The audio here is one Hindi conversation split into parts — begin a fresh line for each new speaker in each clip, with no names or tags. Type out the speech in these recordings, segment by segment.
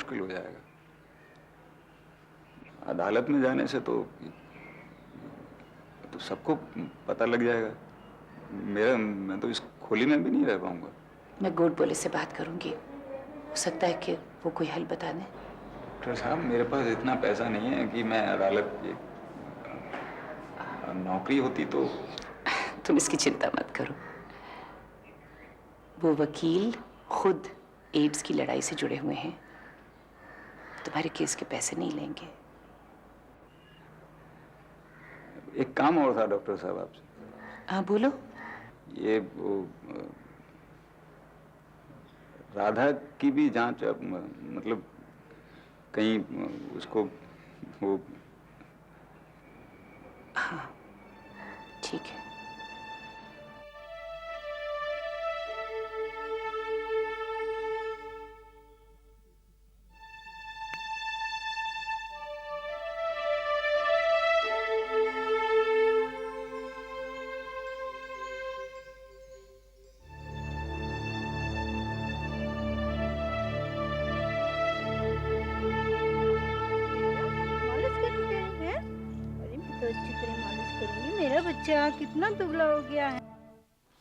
मुश्किल हो जाएगा। अदालत में जाने से तो सबको पता लग जाएगा। मैं तो इस खोली में भी नहीं रह पाऊंगा।
मैं गोड पुलिस से बात करूंगी, हो सकता है कि वो कोई हल बता दें।
डॉक्टर साहब, मेरे पास इतना पैसा नहीं है कि मैं अदालत की नौकरी होती तो।
तुम इसकी चिंता मत करो, वो वकील खुद एड्स की लड़ाई से जुड़े हुए हैं, तुम्हारे केस के पैसे नहीं लेंगे।
एक काम और था डॉक्टर साहब आपसे।
हाँ बोलो।
ये वो राधा की भी जांच मतलब कहीं उसको वो।
हाँ ठीक है।
मेरा बच्चा कितना दुबला हो गया है।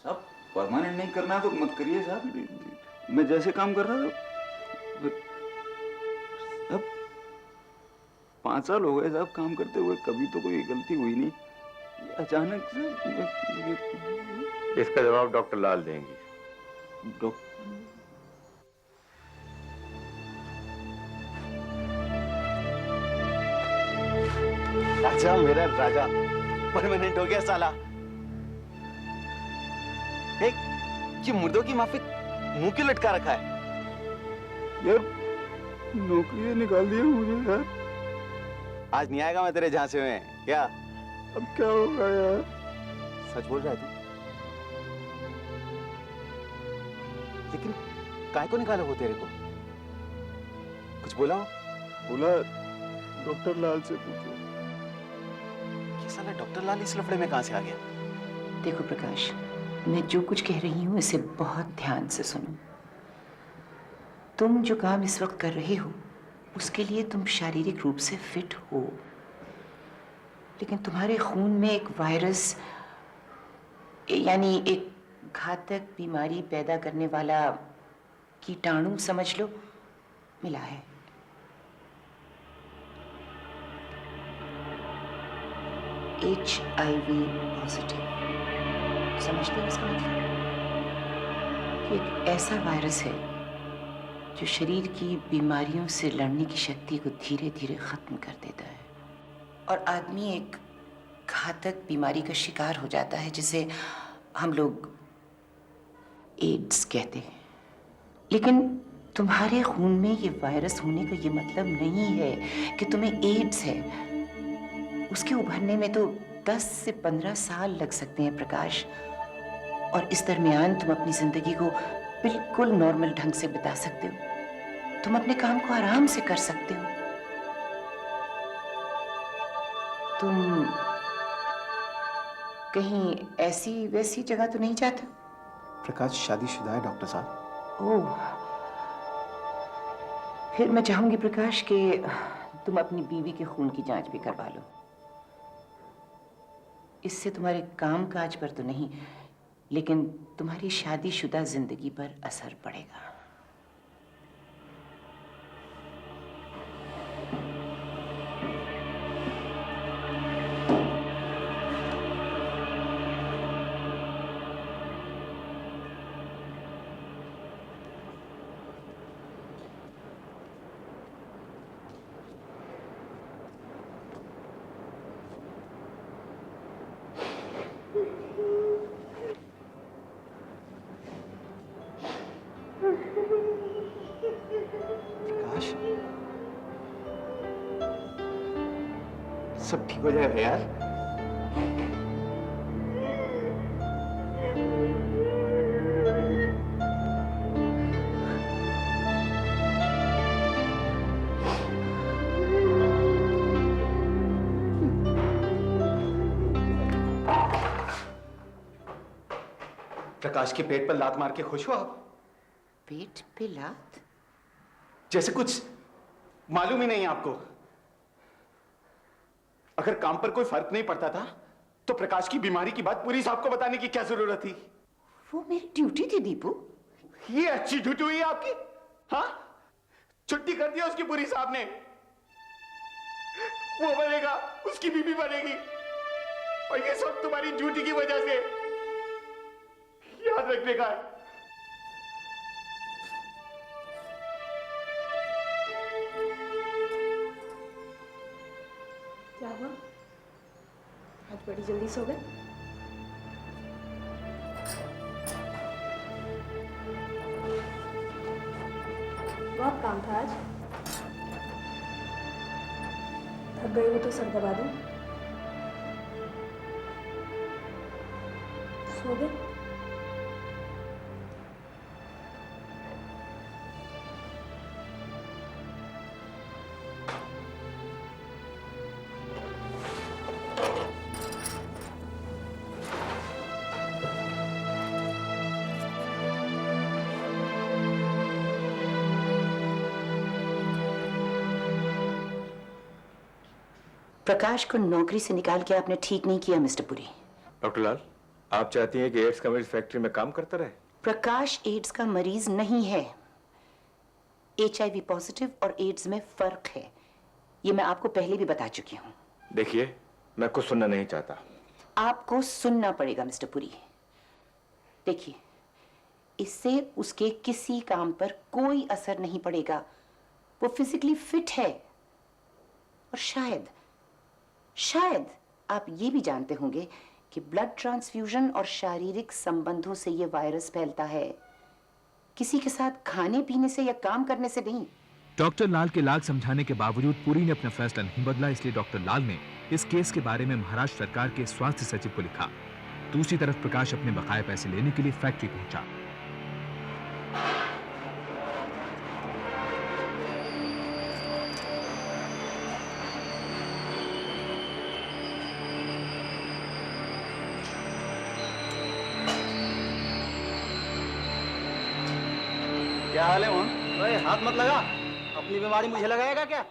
साहब परमानेंट नहीं करना तो मत करिए साहब। मैं जैसे काम कर रहा था। अब 5 साल हो गए साहब काम करते हुए, कभी तो कोई गलती हुई नहीं। ये अचानक से
इसका जवाब डॉक्टर लाल देंगी।
राजा, मेरा राजा परमानेंट हो गया साला। ये मुर्दों की माफिक मुंह क्यों लटका रखा है?
यार नौकरी से निकाल दिया मुझे यार।
आज नहीं आएगा मैं तेरे झांसे में क्या?
अब क्या होगा यार?
सच बोल रहा है तू? लेकिन काय को निकाला वो तेरे को? कुछ बोला हो?
बोला डॉक्टर लाल से पूछो।
ये साला डॉक्टर लाल इस लफड़े में कहां से आ गया?
देखो प्रकाश, मैं जो कुछ कह रही हूँ इसे बहुत ध्यान से सुनो। तुम जो काम इस वक्त कर रहे हो उसके लिए तुम शारीरिक रूप से फिट हो, लेकिन तुम्हारे खून में एक वायरस यानी एक घातक बीमारी पैदा करने वाला कीटाणु समझ लो मिला है। HIV positive. समझते हो इसका मतलब? कि एक ऐसा वायरस है जो शरीर की बीमारियों से लड़ने की शक्ति को धीरे धीरे खत्म कर देता है और आदमी एक घातक बीमारी का शिकार हो जाता है जिसे हम लोग एड्स कहते हैं। लेकिन तुम्हारे खून में ये वायरस होने का ये मतलब नहीं है कि तुम्हें एड्स है। उसके उभरने में तो 10 से 15 साल लग सकते हैं प्रकाश, और इस दरमियान तुम अपनी जिंदगी को बिल्कुल नॉर्मल ढंग से बिता सकते हो। तुम अपने काम को आराम से कर सकते हो। तुम कहीं ऐसी वैसी जगह तो नहीं जाते?
प्रकाश शादीशुदा है डॉक्टर साहब।
ओह, फिर मैं चाहूंगी प्रकाश कि तुम अपनी बीवी के खून की जांच भी करवा लो। इससे तुम्हारे काम काज पर तो नहीं, लेकिन तुम्हारी शादीशुदा जिंदगी पर असर पड़ेगा।
प्रकाश, सब ठीक हो जाएगा यार। प्रकाश के पेट पर लात मार के खुश हो आप?
पेट पे लात?
जैसे कुछ मालूम ही नहीं आपको? अगर काम पर कोई फर्क नहीं पड़ता था तो प्रकाश की बीमारी की बात पूरी साहब को बताने की क्या जरूरत थी?
वो मेरी ड्यूटी थी दीपू।
ये अच्छी ड्यूटी हुई आपकी? हाँ, छुट्टी कर दिया उसकी पूरी साहब ने। वो बनेगा, उसकी बीबी बनेगी, और ये सब तुम्हारी ड्यूटी की वजह से। याद रखने का है।
क्या हुआ? आज बड़ी जल्दी सो गए? बहुत काम था आज। थक गई हो तो सर दबा दूं? सो गए?
प्रकाश को नौकरी से निकाल के आपने ठीक नहीं किया मिस्टर पुरी।
डॉक्टर लाल, आप चाहती हैं कि एड्स का मरीज फैक्ट्री में काम करता रहे?
प्रकाश एड्स का मरीज नहीं है। HIV पॉजिटिव और एड्स में फर्क है, ये मैं आपको पहले भी बता चुकी हूँ।
देखिए, मैं कुछ सुनना नहीं चाहता।
आपको सुनना पड़ेगा मिस्टर पुरी। देखिए, इससे उसके किसी काम पर कोई असर नहीं पड़ेगा। वो फिजिकली फिट है, और शायद आप ये भी जानते होंगे कि ब्लड ट्रांसफ्यूजन और शारीरिक संबंधों से ये वायरस फैलता है, किसी के साथ खाने पीने से या काम करने से नहीं।
डॉक्टर लाल के लाख समझाने के बावजूद पुरी ने अपना फैसला नहीं बदला, इसलिए डॉक्टर लाल ने इस केस के बारे में महाराष्ट्र सरकार के स्वास्थ्य सचिव को लिखा। दूसरी तरफ प्रकाश अपने बकाया पैसे लेने के लिए फैक्ट्री पहुंचा।
क्या हाल है मोहन?
अरे हाथ मत लगा, अपनी बीमारी मुझे लगाएगा क्या?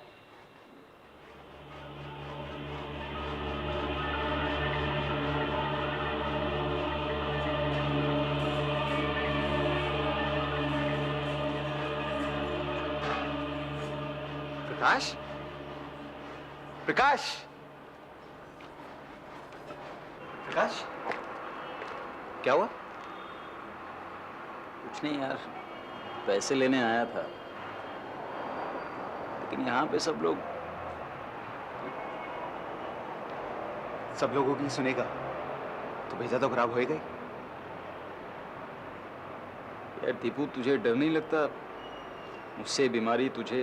प्रकाश? प्रकाश? प्रकाश? क्या हुआ?
कुछ नहीं यार, पैसे लेने आया था, लेकिन यहाँ पे सब
लोगों की सुनेगा तो भेजा तो खराब होएगा ही।
यार दीपू, तुझे डर नहीं लगता? मुझसे बीमारी तुझे।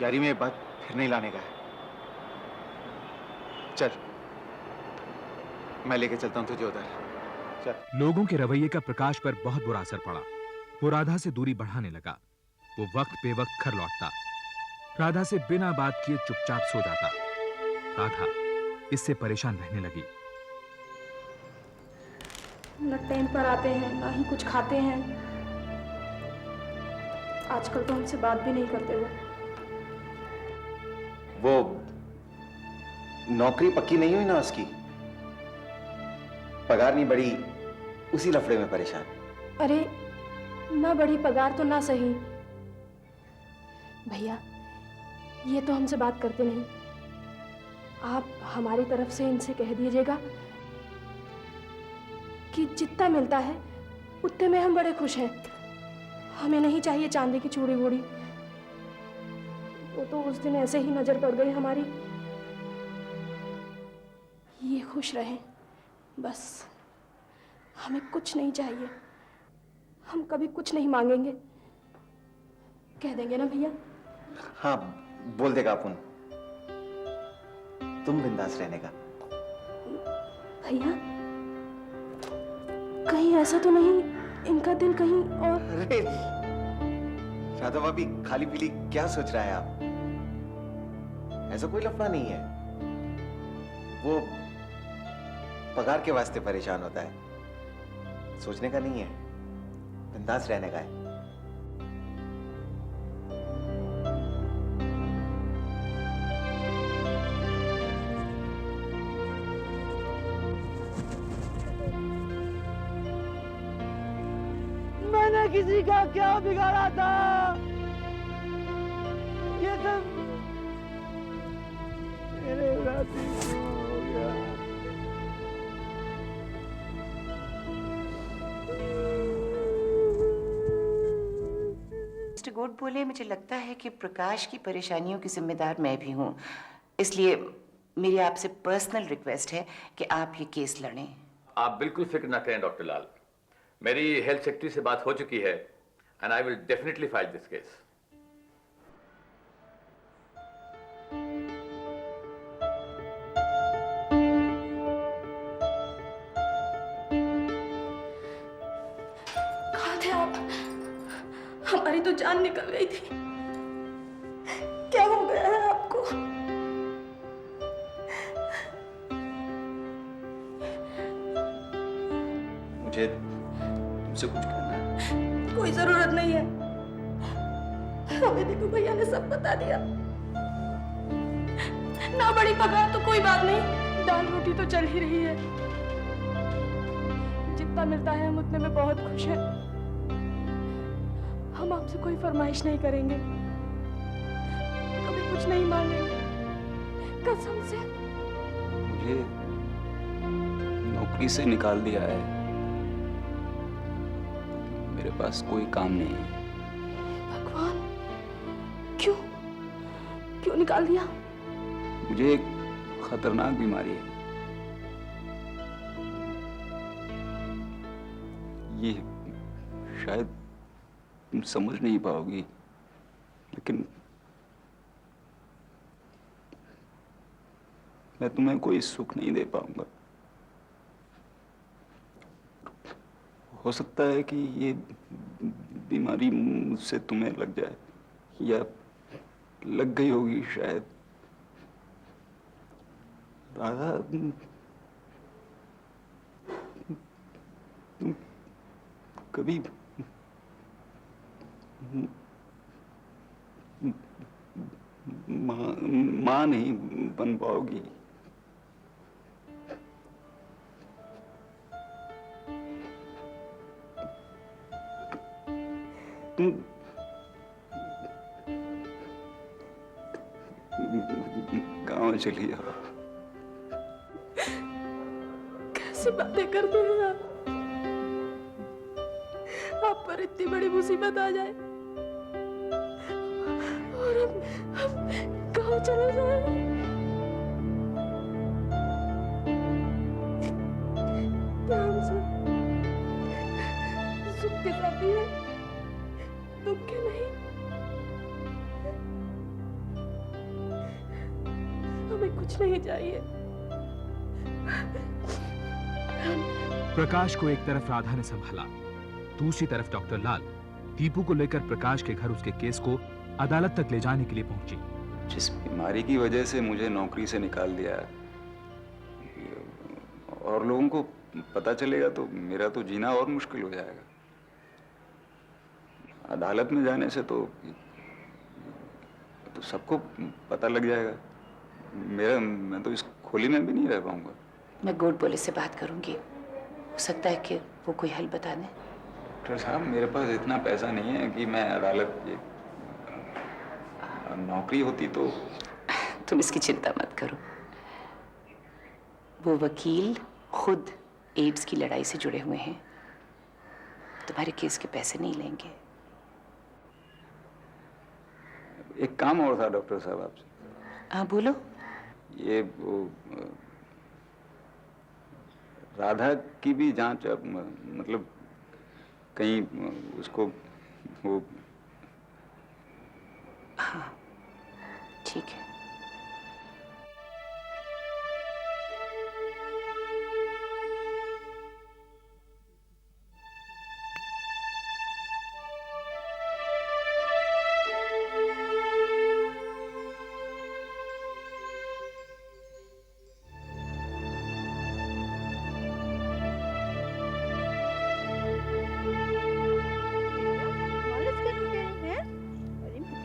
यारी में बात फिर नहीं लाने का है। चल, मैं लेके चलता हूँ तुझे उधर। चल।
लोगों के रवैये का प्रकाश पर बहुत बुरा असर पड़ा। वो राधा से दूरी बढ़ाने लगा। वो वक्त बेवक्त घर लौटता, राधा से बिना बात किए चुपचाप सो जाता। राधा इससे परेशान रहने लगी।
न टाइम पर आते हैं, ना ही कुछ खाते हैं। आजकल तो हमसे बात भी नहीं करते वो।
नौकरी पक्की नहीं हुई ना उसकी, पगार नहीं बढ़ी, उसी लफड़े में परेशान।
अरे ना बड़ी पगार तो ना सही, भैया ये तो हमसे बात करते नहीं। आप हमारी तरफ से इनसे कह दीजिएगा कि जितना मिलता है उतने में हम बड़े खुश हैं। हमें नहीं चाहिए चांदी की चूड़ी वूड़ी। वो तो उस दिन ऐसे ही नजर पड़ गई हमारी। ये खुश रहें बस, हमें कुछ नहीं चाहिए। हम कभी कुछ नहीं मांगेंगे, कह देंगे ना भैया?
हाँ, बोल देगा अपन। तुम बिंदास रहने का।
भैया कहीं ऐसा तो नहीं इनका दिल कहीं और?
अरे राधा भाभी, खाली पीली क्या सोच रहा है आप? ऐसा कोई लफड़ा नहीं है। वो पगार के वास्ते परेशान होता है, सोचने का नहीं है। बिंदास रहने का है।
मैंने किसी का क्या बिगाड़ा था? ये सब मेरे साथ ही क्यों हो गया?
मिस्टर गोड बोले, मुझे लगता है कि प्रकाश की परेशानियों की जिम्मेदार मैं भी हूँ, इसलिए मेरी आपसे पर्सनल रिक्वेस्ट है कि आप ये केस लड़ें।
आप बिल्कुल फिक्र ना करें डॉक्टर लाल, मेरी हेल्थ सेक्रेटरी से बात हो चुकी है and I will definitely fight this case.
कहाँ थे आप? हमारी तो जान निकल गई थी। क्या हो गया है आपको?
मुझे तुमसे कुछ कहना है।
कोई जरूरत नहीं है, हमें देखो भैया ने सब बता दिया। ना बड़ी पगार तो कोई बात नहीं, दाल रोटी तो चल ही रही है। जितना मिलता है हम उतने में बहुत खुश हैं। हम आपसे कोई फरमाइश नहीं करेंगे, कभी कुछ नहीं मांगेंगे, कसम से।
मुझे नौकरी से निकाल दिया है, मेरे पास कोई काम नहीं है।
भगवान, क्यों क्यों निकाल दिया?
मुझे एक खतरनाक बीमारी है, ये शायद तुम समझ नहीं पाओगी, लेकिन मैं तुम्हें कोई सुख नहीं दे पाऊंगा। हो सकता है कि ये बीमारी मुझसे तुम्हें लग जाए, या लग गई होगी शायद। राधा, तुम कभी माँ नहीं बन पाओगी। तुम गाँव चली जाओ।
कैसी बातें करते हैं आप? आप पर इतनी बड़ी मुसीबत आ जाए और हम गाँव चले जाए। ध्यान से, सुख के साथ ही है, दुख के नहीं। हमें कुछ नहीं चाहिए।
प्रकाश को एक तरफ राधा ने संभाला, दूसरी तरफ डॉक्टर लाल दीपू को लेकर प्रकाश के घर उसके केस को अदालत तक ले जाने के लिए पहुंची।
जिस बीमारी की वजह से मुझे नौकरी से निकाल दिया और लोगों को पता चलेगा तो मेरा तो जीना और मुश्किल हो जाएगा। अदालत में जाने से तो सबको पता लग जाएगा। मैं तो इस खोली में भी नहीं रह पाऊंगा।
मैं गोड बोले से बात करूंगी, हो सकता है कि वो कोई हल बता दें।
डॉक्टर साहब, मेरे पास इतना पैसा नहीं है कि मैं अदालत नौकरी होती तो।
तुम इसकी चिंता मत करो, वो वकील खुद एड्स की लड़ाई से जुड़े हुए हैं, तुम्हारे केस के पैसे नहीं लेंगे।
एक काम और था डॉक्टर साहब आपसे।
हाँ बोलो।
ये राधा की भी जांच, मतलब कहीं उसको वो।
हाँ ठीक है।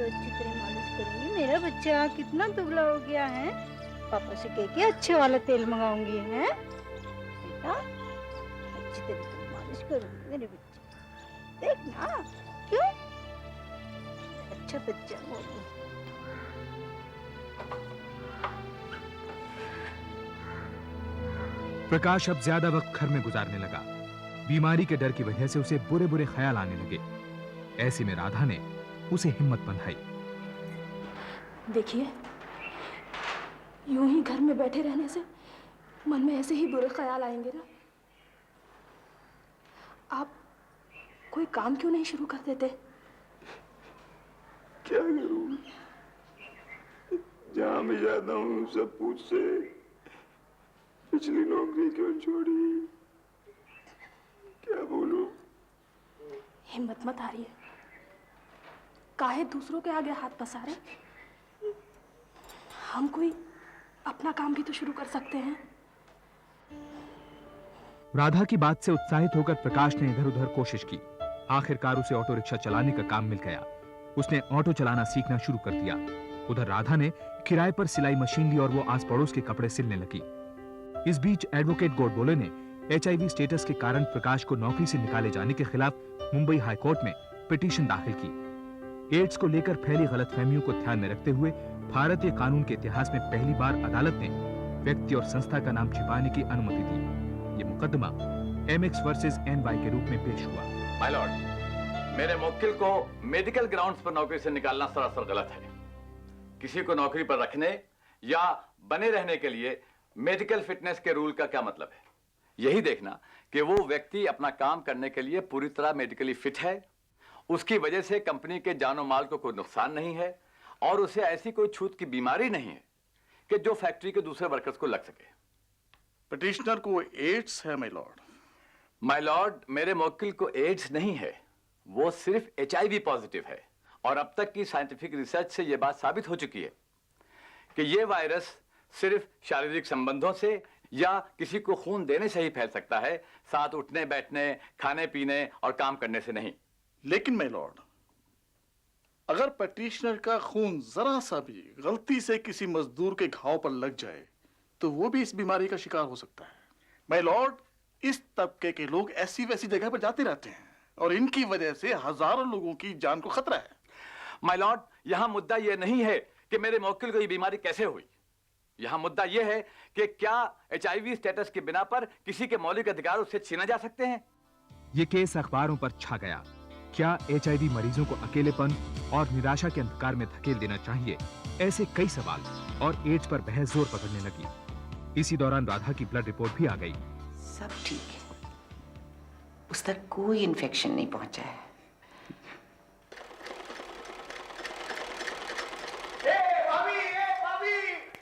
अच्छी तरह मालिश करूंगी। मेरा बच्चा कितना दुबला हो गया है। पापा से कह के अच्छे वाला तेल मंगाऊंगी है बेटा। अच्छी तरह से मालिश करूंगी मेरे बच्चे, देखना। क्यों? अच्छा बच्चा हो।
प्रकाश अब ज्यादा वक्त घर में गुजारने लगा। बीमारी के डर की वजह से उसे बुरे बुरे ख्याल आने लगे। ऐसे में राधा ने उसे हिम्मत बंधाई।
देखिए, यूं ही घर में बैठे रहने से मन में ऐसे ही बुरे ख्याल आएंगे ना। आप कोई काम क्यों नहीं शुरू कर देते?
क्या करूं? जहां मैं जाता हूं सब पूछते पिछली नौकरी क्यों छोड़ी। क्या बोलूं?
हिम्मत मत हारिए। काहे दूसरों के आगे हाथ पसारे? हम कोई अपना काम भी तो शुरू कर सकते हैं।
राधा की बात से उत्साहित होकर प्रकाश ने इधर उधर कोशिश की। आखिरकार उसे ऑटो रिक्शा चलाने का काम मिल गया। उसने ऑटो चलाना सीखना शुरू कर दिया। उधर राधा ने किराए पर सिलाई मशीन ली और वो आस पड़ोस के कपड़े सिलने लगी। इस बीच एडवोकेट गोडबोले ने HIV स्टेटस के कारण प्रकाश को नौकरी से निकाले जाने के खिलाफ मुंबई हाई कोर्ट में पिटीशन दाखिल की। एड्स को लेकर फैली गलतफहमियों को ध्यान में रखते हुए भारतीय कानून के इतिहास में पहली बार अदालत ने व्यक्ति और संस्था का नाम छिपाने की अनुमति दी। ये मुकदमा MX वर्सेस NY के रूप में पेश हुआ।
माय लॉर्ड, मेरे मुवक्किल को मेडिकल ग्राउंड्स पर नौकरी से निकालना सरासर गलत है। किसी को नौकरी पर रखने या बने रहने के लिए मेडिकल फिटनेस के रूल का क्या मतलब है? यही देखना कि वो व्यक्ति अपना काम करने के लिए पूरी तरह मेडिकली फिट है, उसकी वजह से कंपनी के जानो माल को कोई नुकसान नहीं है और उसे ऐसी कोई छूत की बीमारी नहीं है कि जो फैक्ट्री के दूसरे वर्कर्स को लग सके।
पिटिशनर को एड्स है माय लॉर्ड।
माय लॉर्ड, मेरे मुवक्किल को एड्स नहीं है, वो सिर्फ HIV पॉजिटिव है और अब तक की साइंटिफिक रिसर्च से यह बात साबित हो चुकी है कि यह वायरस सिर्फ शारीरिक संबंधों से या किसी को खून देने से ही फैल सकता है, साथ उठने बैठने, खाने पीने और काम करने से नहीं।
लेकिन माय लॉर्ड, अगर पिटिशनर का खून जरा सा भी गलती से किसी मजदूर के घाव पर लग जाए तो वो भी इस बीमारी का शिकार हो सकता है। माय लॉर्ड, इस तबके के लोग ऐसी वैसी जगह पर जाते रहते हैं और इनकी वजह से हजारों लोगों की जान को खतरा है।
माय लॉर्ड, यहां मुद्दा यह नहीं है कि मेरे मुवक्किल को यह बीमारी कैसे हुई। यहां मुद्दा यह है कि क्या HIV स्टेटस के बिना पर किसी के मौलिक अधिकार उससे छीना जा सकते हैं।
ये केस अखबारों पर छा गया। क्या HIV मरीजों को अकेलेपन और निराशा के अंधकार में धकेल देना चाहिए? ऐसे कई सवाल और एड्स पर बहस जोर पकड़ने लगी। इसी दौरान राधा की ब्लड रिपोर्ट भी आ गई।
सब ठीक है, उस तक कोई इन्फेक्शन नहीं पहुंचा है।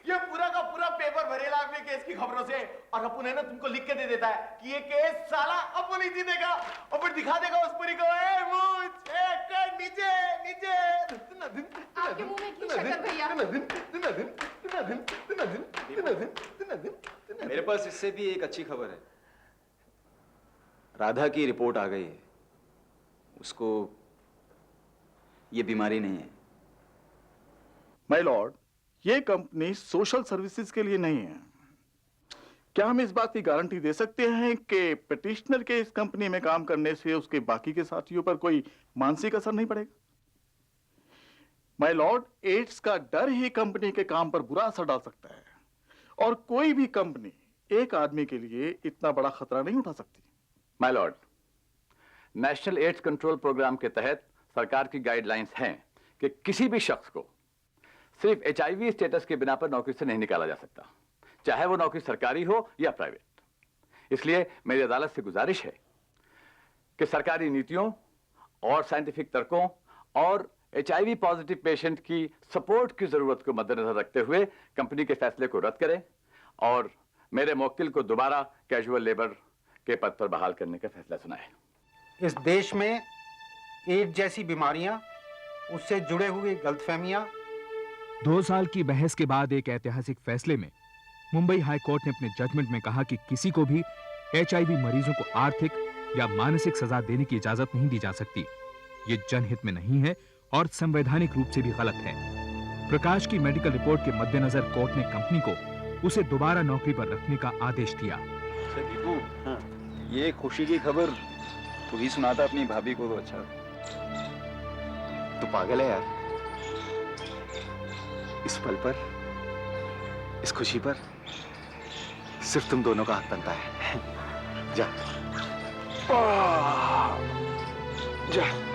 ये पूरा का पूरा पेपर भरेला आपने केस की खबरों से और अपुन है ना तुमको लिख के दे देता है कि ये केस साला अपुन ही जीतेगा और फिर दिखा देगा उस परी को नीचे नीचे।
आपके मुंह में की शक्कर भैया?
मेरे पास इससे भी एक अच्छी खबर है। राधा की रिपोर्ट आ गई है, उसको ये बीमारी नहीं है।
माय लॉर्ड, ये कंपनी सोशल सर्विसेज के लिए नहीं है। क्या हम इस बात की गारंटी दे सकते हैं कि पिटिशनर के इस कंपनी में काम करने से उसके बाकी के साथियों पर कोई मानसिक असर नहीं पड़ेगा? माय लॉर्ड, एड्स का डर ही कंपनी के काम पर बुरा असर डाल सकता है और कोई भी कंपनी एक आदमी के लिए इतना बड़ा खतरा नहीं उठा सकती।
My lord, national AIDS control programme के तहत सरकार की गाइडलाइंस हैं कि किसी भी शख्स को सिर्फ HIV स्टेटस के बिना पर नौकरी से नहीं निकाला जा सकता, चाहे वो नौकरी सरकारी हो या प्राइवेट। इसलिए मेरी अदालत से गुजारिश है कि सरकारी नीतियों और साइंटिफिक तर्कों और HIV पॉजिटिव पेशेंट की सपोर्ट की जरूरत को मद्देनजर रखते हुए कंपनी के फैसले को रद्द करें और मेरे मुवक्किल को दोबारा कैजुअल लेबर के पद पर बहाल करने का फैसला सुनाए।
इस देश में एड्स जैसी बीमारियां, उससे जुड़े हुए गलतफहमियां।
2 साल की बहस के बाद एक ऐतिहासिक फैसले में मुंबई हाई कोर्ट ने अपने जजमेंट में कहा कि किसी को भी HIV मरीजों को आर्थिक या मानसिक सजा देने की इजाजत नहीं दी जा सकती। ये जनहित में नहीं है और संवैधानिक रूप से भी गलत है। प्रकाश की मेडिकल रिपोर्ट के मद्देनजर कोर्ट ने कंपनी को उसे दोबारा नौकरी पर रखने का आदेश दिया।
हाँ। ये खुशी की खबर तू ही सुनाता अपनी भाभी को तो अच्छा।
तू पागल है यार। इस पल पर, इस खुशी पर सिर्फ तुम दोनों का हक बनता है। जा। जा।